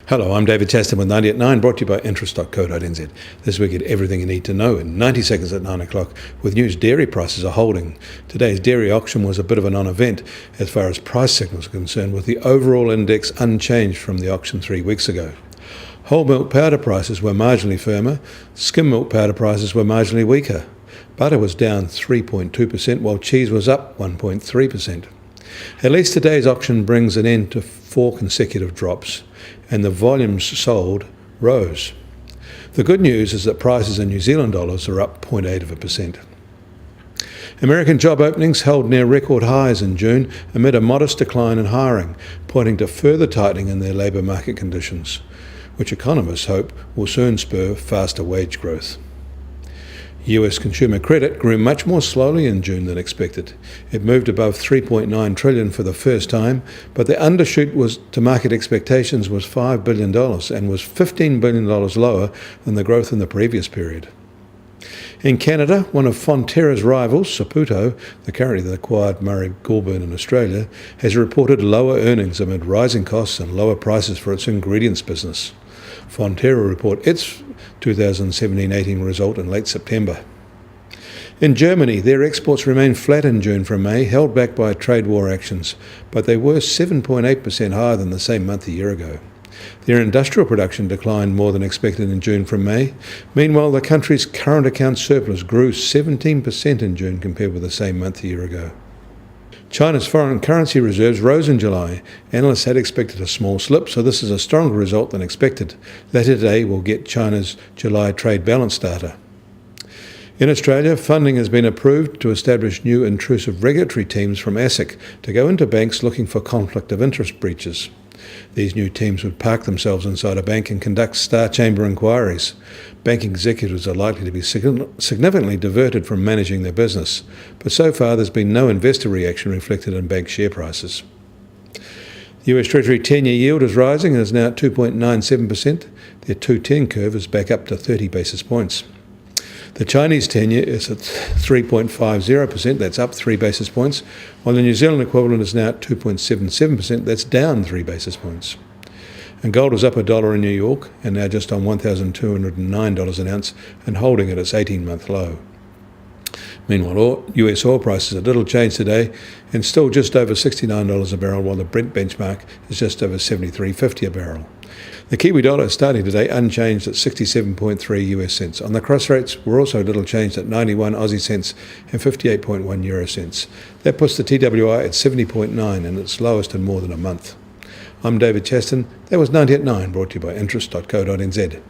Hello, I'm David Chaston with 90 at 9, brought to you by interest.co.nz. This week, get everything you need to know in 90 seconds at 9 o'clock. With news, dairy prices are holding. Today's dairy auction was a bit of a non-event as far as price signals are concerned, with the overall index unchanged from the auction 3 weeks ago. Whole milk powder prices were marginally firmer. Skim milk powder prices were marginally weaker. Butter was down 3.2%, while cheese was up 1.3%. At least today's auction brings an end to 4 consecutive drops, and the volumes sold rose. The good news is that prices in New Zealand dollars are up 0.8%. American job openings held near record highs in June amid a modest decline in hiring, pointing to further tightening in their labour market conditions, which economists hope will soon spur faster wage growth. US consumer credit grew much more slowly in June than expected. It moved above $3.9 trillion for the first time, but the undershoot to market expectations was $5 billion and was $15 billion lower than the growth in the previous period. In Canada, one of Fonterra's rivals, Saputo, the company that acquired Murray Goulburn in Australia, has reported lower earnings amid rising costs and lower prices for its ingredients business. Fonterra report its 2017-18 result in late September. In Germany, their exports remained flat in June from May, held back by trade war actions, but they were 7.8% higher than the same month a year ago. Their industrial production declined more than expected in June from May. Meanwhile, the country's current account surplus grew 17% in June compared with the same month a year ago. China's foreign currency reserves rose in July. Analysts had expected a small slip, so this is a stronger result than expected. Later today, we'll get China's July trade balance data. In Australia, funding has been approved to establish new intrusive regulatory teams from ASIC to go into banks looking for conflict of interest breaches. These new teams would park themselves inside a bank and conduct star chamber inquiries. Bank executives are likely to be significantly diverted from managing their business, but so far there's been no investor reaction reflected in bank share prices. The US Treasury 10-year yield is rising and is now at 2.97%. Their 2-10 curve is back up to 30 basis points. The Chinese 10-year is at 3.50%, that's up 3 basis points, while the New Zealand equivalent is now at 2.77%, that's down 3 basis points. And gold is up $1 in New York and now just on $1,209 an ounce and holding at its 18-month low. Meanwhile, US oil prices are little changed today and still just over $69 a barrel, while the Brent benchmark is just over $73.50 a barrel. The Kiwi dollar is starting today unchanged at 67.3 US cents. On the cross rates, we're also little changed at 91 Aussie cents and 58.1 euro cents. That puts the TWI at 70.9 and its lowest in more than a month. I'm David Chaston. That was 90 at 9, brought to you by interest.co.nz.